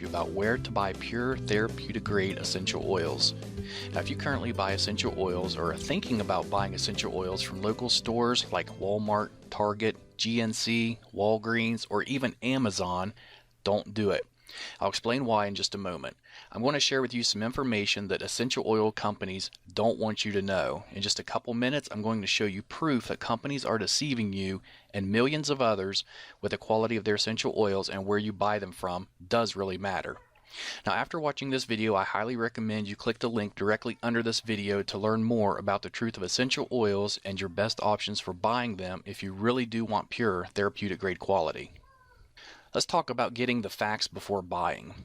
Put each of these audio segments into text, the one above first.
about where to buy pure therapeutic grade essential oils. Now, if you currently buy essential oils or are thinking about buying essential oils from local stores like Walmart, Target, GNC, Walgreens, or even Amazon, don't do it. I'll explain why in just a moment. I'm going to share with you some information that essential oil companies don't want you to know. In just a couple minutes, I'm going to show you proof that companies are deceiving you and millions of others with the quality of their essential oils, and where you buy them from does really matter. Now, after watching this video, I highly recommend you click the link directly under this video to learn more about the truth of essential oils and your best options for buying them if you really do want pure therapeutic grade quality. Let's talk about getting the facts before buying.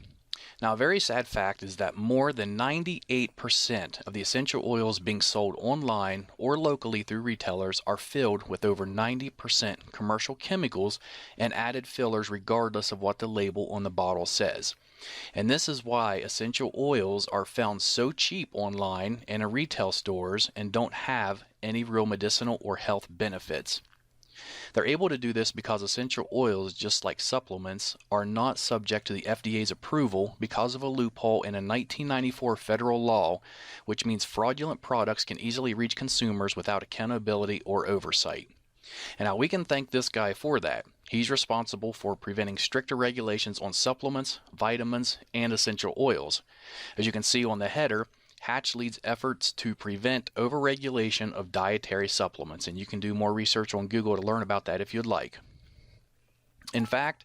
Now, a very sad fact is that more than 98% of the essential oils being sold online or locally through retailers are filled with over 90% commercial chemicals and added fillers regardless of what the label on the bottle says. And this is why essential oils are found so cheap online and in retail stores and don't have any real medicinal or health benefits. They're able to do this because essential oils, just like supplements, are not subject to the FDA's approval because of a loophole in a 1994 federal law, which means fraudulent products can easily reach consumers without accountability or oversight. And now we can thank this guy for that. He's responsible for preventing stricter regulations on supplements, vitamins, and essential oils. As you can see on the header, Hatch leads efforts to prevent overregulation of dietary supplements, and you can do more research on Google to learn about that if you'd like. In fact,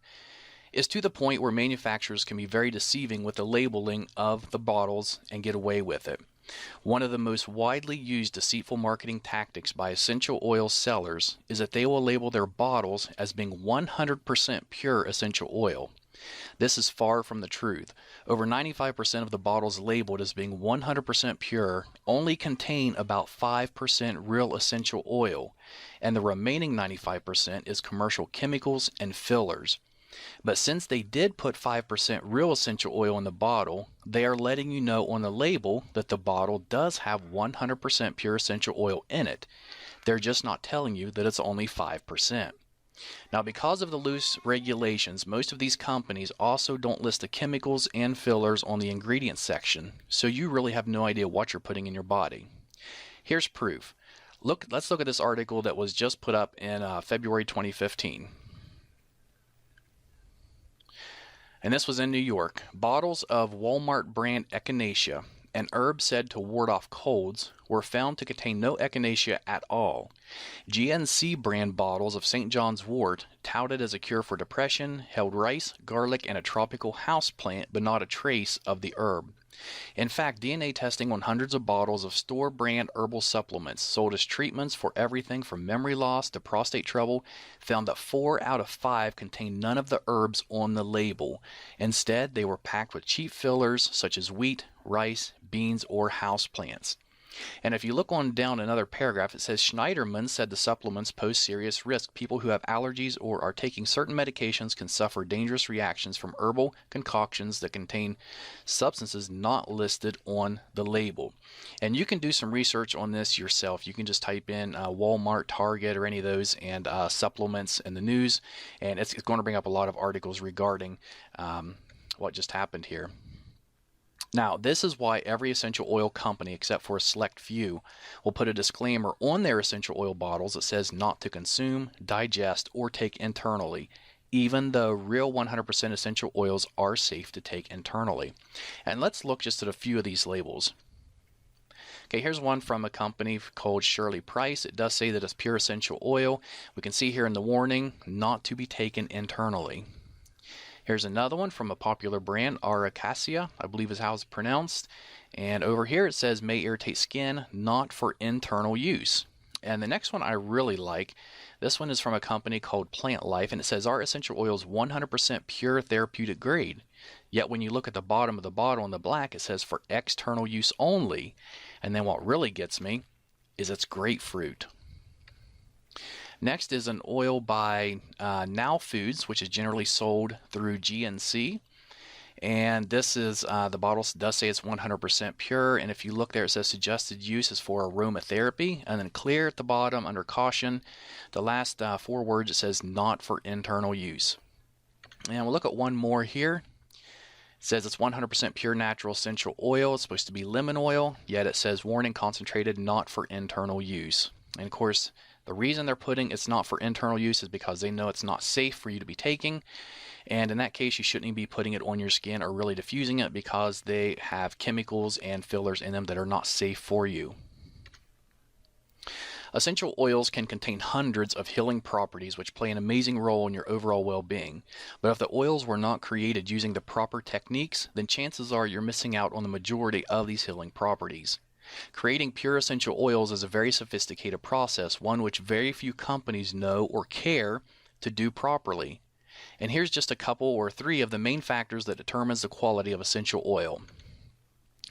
it's to the point where manufacturers can be very deceiving with the labeling of the bottles and get away with it. One of the most widely used deceitful marketing tactics by essential oil sellers is that they will label their bottles as being 100% pure essential oil. This is far from the truth. Over 95% of the bottles labeled as being 100% pure only contain about 5% real essential oil, and the remaining 95% is commercial chemicals and fillers. But since they did put 5% real essential oil in the bottle, they are letting you know on the label that the bottle does have 100% pure essential oil in it. They're just not telling you that it's only 5%. Now, because of the loose regulations, most of these companies also don't list the chemicals and fillers on the ingredients section, so you really have no idea what you're putting in your body. Here's proof. Let's look at this article that was just put up in February 2015. And this was in New York. Bottles of Walmart brand echinacea, an herb said to ward off colds, were found to contain no echinacea at all. GNC brand bottles of St. John's wort, touted as a cure for depression, held rice, garlic, and a tropical house plant, but not a trace of the herb. In fact, DNA testing on hundreds of bottles of store-brand herbal supplements sold as treatments for everything from memory loss to prostate trouble found that 4 out of 5 contained none of the herbs on the label. Instead, they were packed with cheap fillers such as wheat, rice, beans, or houseplants. And if you look on down another paragraph, it says Schneiderman said the supplements pose serious risk. People who have allergies or are taking certain medications can suffer dangerous reactions from herbal concoctions that contain substances not listed on the label. And you can do some research on this yourself. You can just type in Walmart, Target, or any of those, and supplements in the news, and it's going to bring up a lot of articles regarding what just happened here. Now, this is why every essential oil company, except for a select few, will put a disclaimer on their essential oil bottles that says not to consume, digest, or take internally, even though real 100% essential oils are safe to take internally. And let's look just at a few of these labels. Okay, here's one from a company called Shirley Price. It does say that it's pure essential oil. We can see here in the warning, not to be taken internally. Here's another one from a popular brand, Aracacia, I believe is how it's pronounced. And over here it says may irritate skin, not for internal use. And the next one I really like. This one is from a company called Plant Life, and it says our essential oil is 100% pure therapeutic grade. Yet when you look at the bottom of the bottle in the black, it says for external use only. And then what really gets me is it's grapefruit. Next is an oil by Now Foods, which is generally sold through GNC. And this is, the bottle does say it's 100% pure. And if you look there, it says suggested use is for aromatherapy. And then clear at the bottom under caution. The last 4 words, it says not for internal use. And we'll look at one more here. says it's 100% pure natural essential oil. It's supposed to be lemon oil, yet it says warning concentrated, not for internal use. And of course, the reason they're putting it's not for internal use is because they know it's not safe for you to be taking. And in that case, you shouldn't even be putting it on your skin or really diffusing it because they have chemicals and fillers in them that are not safe for you. Essential oils can contain hundreds of healing properties which play an amazing role in your overall well-being. But if the oils were not created using the proper techniques, then chances are you're missing out on the majority of these healing properties. Creating pure essential oils is a very sophisticated process, one which very few companies know or care to do properly. And here's just a couple or three of the main factors that determines the quality of essential oil.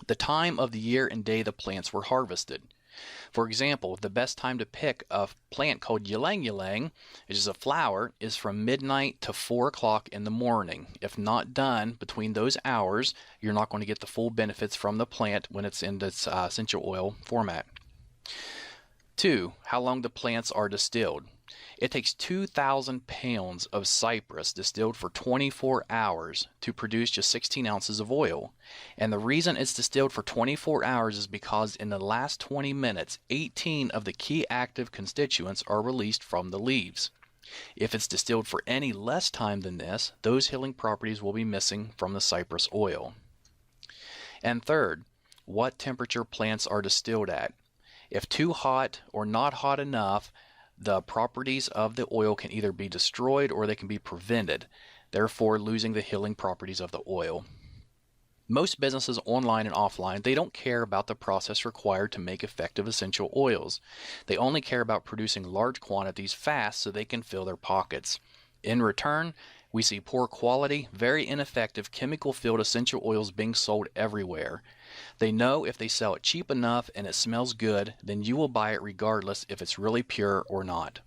The time of the year and day the plants were harvested. For example, the best time to pick a plant called ylang ylang, which is a flower, is from midnight to 4 o'clock in the morning. If not done between those hours, you're not going to get the full benefits from the plant when it's in its essential oil format. 2. How long the plants are distilled. It takes 2,000 pounds of cypress distilled for 24 hours to produce just 16 ounces of oil. And the reason it's distilled for 24 hours is because in the last 20 minutes, 18 of the key active constituents are released from the leaves. If it's distilled for any less time than this, those healing properties will be missing from the cypress oil. And third, what temperature plants are distilled at. If too hot or not hot enough, the properties of the oil can either be destroyed or they can be prevented, therefore losing the healing properties of the oil. Most businesses online and offline, they don't care about the process required to make effective essential oils. They only care about producing large quantities fast so they can fill their pockets. In return, we see poor quality, very ineffective chemical-filled essential oils being sold everywhere. They know if they sell it cheap enough and it smells good, then you will buy it regardless if it's really pure or not.